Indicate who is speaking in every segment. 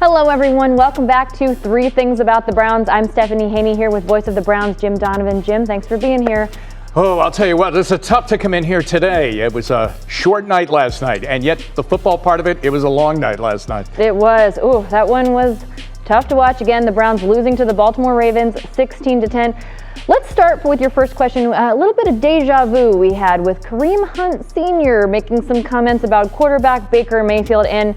Speaker 1: Hello, everyone. Welcome back to Three Things About the Browns. I'm Stephanie Haney here with voice of the Browns, Jim Donovan. Jim, thanks for being here.
Speaker 2: Oh, I'll tell you what, it's tough to come in here today. It was a short night last night, and yet the football part of it was a long night last night.
Speaker 1: It was. Ooh, that one was tough to watch. Again, the Browns losing to the Baltimore Ravens 16-10. Let's start with your first question. A little bit of deja vu we had with Kareem Hunt Sr. making some comments about quarterback Baker Mayfield, and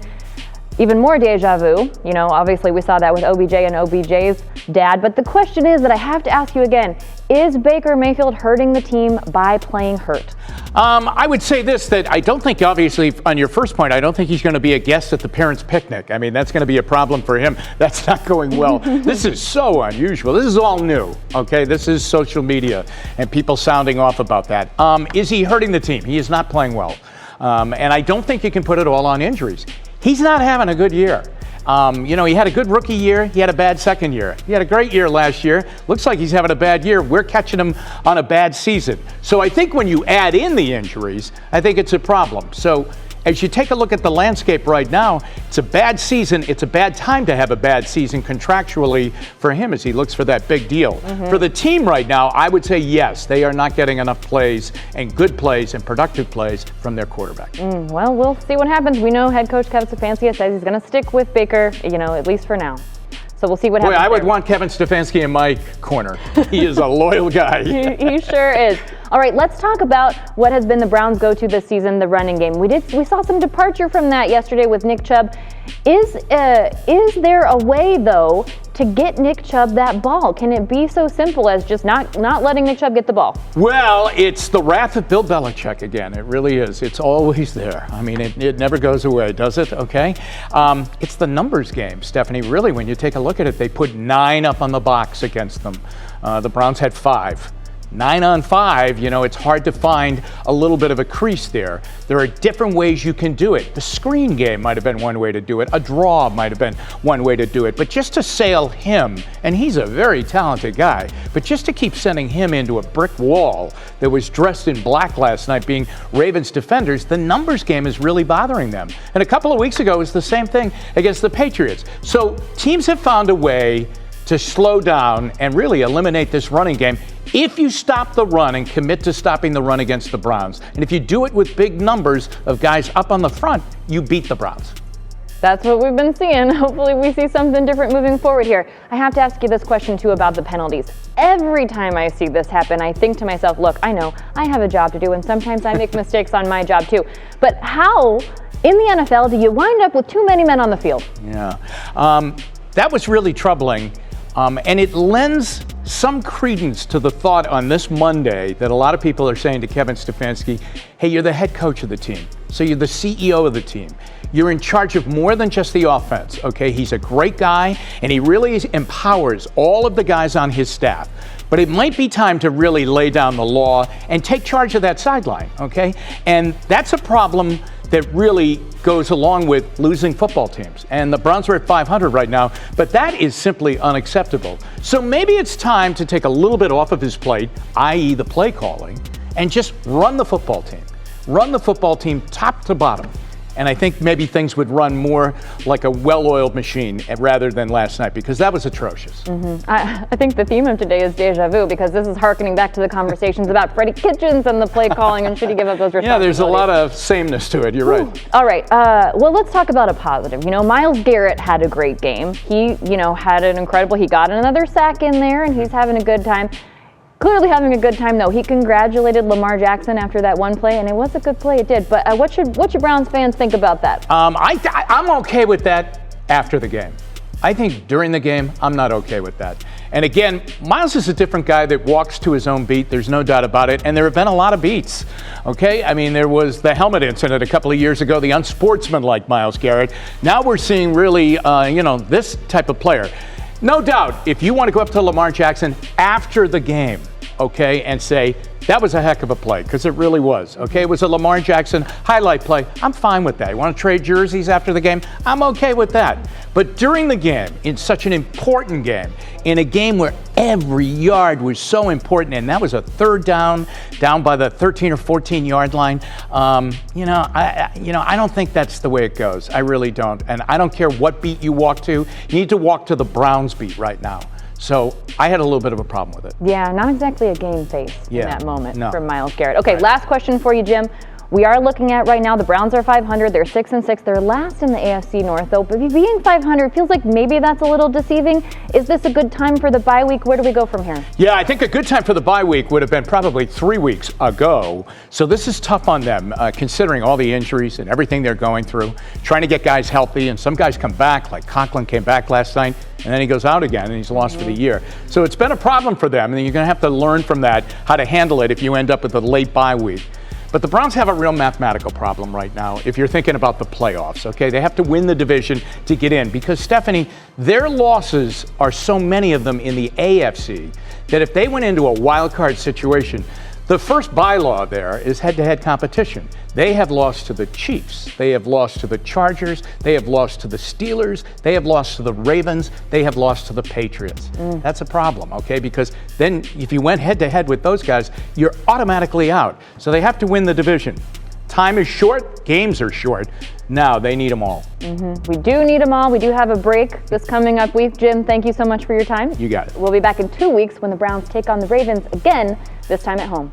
Speaker 1: even more deja vu. You know, obviously we saw that with OBJ and OBJ's dad. But the question is that I have to ask you again, is Baker Mayfield hurting the team by playing hurt?
Speaker 2: I would say this, that I don't think, obviously, on your first point, I don't think he's going to be a guest at the parents' picnic. I mean, that's going to be a problem for him. That's not going well. This is so unusual. This is all new, okay? This is social media and people sounding off about that. Is he hurting the team? He is not playing well. And I don't think you can put it all on injuries. He's not having a good year. He had a good rookie year. He had a bad second year. He had a great year last year. Looks like he's having a bad year. We're catching him on a bad season. So I think when you add in the injuries, I think it's a problem. So as you take a look at the landscape right now, it's a bad season. It's a bad time to have a bad season contractually for him as he looks for that big deal. For the team right now, I would say yes, they are not getting enough plays and good plays and productive plays from their quarterback.
Speaker 1: Well, we'll see what happens. We know head coach Kevin Stefanski says he's going to stick with Baker, at least for now. So we'll see what happens.
Speaker 2: Boy, I would want Kevin Stefanski in my corner. He is a loyal guy.
Speaker 1: He sure is. All right, let's talk about what has been the Browns' go-to this season, the running game. We saw some departure from that yesterday with Nick Chubb. Is there a way, though, to get Nick Chubb that ball? Can it be so simple as just not letting Nick Chubb get the ball?
Speaker 2: Well, it's the wrath of Bill Belichick again. It really is. It's always there. I mean, it never goes away, does it? Okay. It's the numbers game, Stephanie. Really, when you take a look at it, they put 9 up on the box against them. The Browns had 5. 9 on 5, it's hard to find a little bit of a crease there. There are different ways you can do it. The screen game might have been one way to do it. A draw might have been one way to do it. But just to sail him, and he's a very talented guy, but just to keep sending him into a brick wall that was dressed in black last night, being Ravens defenders, the numbers game is really bothering them. And a couple of weeks ago, it was the same thing against the Patriots. So teams have found a way to slow down and really eliminate this running game if you stop the run and commit to stopping the run against the Browns. And if you do it with big numbers of guys up on the front, you beat the Browns.
Speaker 1: That's what we've been seeing. Hopefully we see something different moving forward here. I have to ask you this question, too, about the penalties. Every time I see this happen, I think to myself, look, I know I have a job to do, and sometimes I make mistakes on my job, too. But how, in the NFL, do you wind up with too many men on the field?
Speaker 2: Yeah, that was really troubling. And it lends some credence to the thought on this Monday that a lot of people are saying to Kevin Stefanski, hey, you're the head coach of the team. So you're the CEO of the team. You're in charge of more than just the offense, okay? He's a great guy, and he really empowers all of the guys on his staff. But it might be time to really lay down the law and take charge of that sideline, okay? And that's a problem that really goes along with losing football teams. And the Browns are at 500 right now, but that is simply unacceptable. So maybe it's time to take a little bit off of his plate, i.e. the play calling, and just run the football team. Run the football team top to bottom. And I think maybe things would run more like a well-oiled machine rather than last night, because that was atrocious.
Speaker 1: I think the theme of today is deja vu, because this is harkening back to the conversations about Freddie Kitchens and the play calling and should he give up those responsibilities.
Speaker 2: Yeah, there's a lot of sameness to it. You're right.
Speaker 1: All right. Well, let's talk about a positive. Myles Garrett had a great game. He, had an incredible, he got another sack in there, and he's having a good time. Clearly having a good time, though. He congratulated Lamar Jackson after that one play, and it was a good play. It did. But what should Browns fans think about that?
Speaker 2: I'm okay with that after the game. I think during the game, I'm not okay with that. And again, Myles is a different guy that walks to his own beat. There's no doubt about it. And there have been a lot of beats. Okay? I mean, there was the helmet incident a couple of years ago, the unsportsmanlike Myles Garrett. Now we're seeing really, this type of player. No doubt, if you want to go up to Lamar Jackson after the game, okay, and say, That was a heck of a play, because it really was, okay? It was a Lamar Jackson highlight play. I'm fine with that. You want to trade jerseys after the game? I'm okay with that. But during the game, in such an important game, in a game where every yard was so important, and that was a third down by the 13 or 14-yard line, I don't think that's the way it goes. I really don't. And I don't care what beat you walk to. You need to walk to the Browns beat right now. So I had a little bit of a problem with it.
Speaker 1: Yeah, not exactly a game face in that moment
Speaker 2: no.
Speaker 1: for Myles Garrett. Okay, last question for you, Jim. We are looking at right now, the Browns are 500. They're 6-6. They're last in the AFC North, though. But being 500 feels like maybe that's a little deceiving. Is this a good time for the bye week? Where do we go from here?
Speaker 2: Yeah, I think a good time for the bye week would have been probably 3 weeks ago. So this is tough on them, considering all the injuries and everything they're going through, trying to get guys healthy. And some guys come back, like Conklin came back last night, and then he goes out again, and he's lost for the year. So it's been a problem for them, and you're going to have to learn from that how to handle it if you end up with a late bye week. But the Browns have a real mathematical problem right now if you're thinking about the playoffs, okay? They have to win the division to get in because, Stephanie, their losses are so many of them in the AFC that if they went into a wild card situation, the first bylaw there is head-to-head competition. They have lost to the Chiefs. They have lost to the Chargers. They have lost to the Steelers. They have lost to the Ravens. They have lost to the Patriots. That's a problem, okay? Because then if you went head-to-head with those guys, you're automatically out. So they have to win the division. Time is short. Games are short. Now they need them all.
Speaker 1: We do need them all. We do have a break this coming up week. Jim, thank you so much for your time.
Speaker 2: You got it.
Speaker 1: We'll be back in 2 weeks when the Browns take on the Ravens again, this time at home.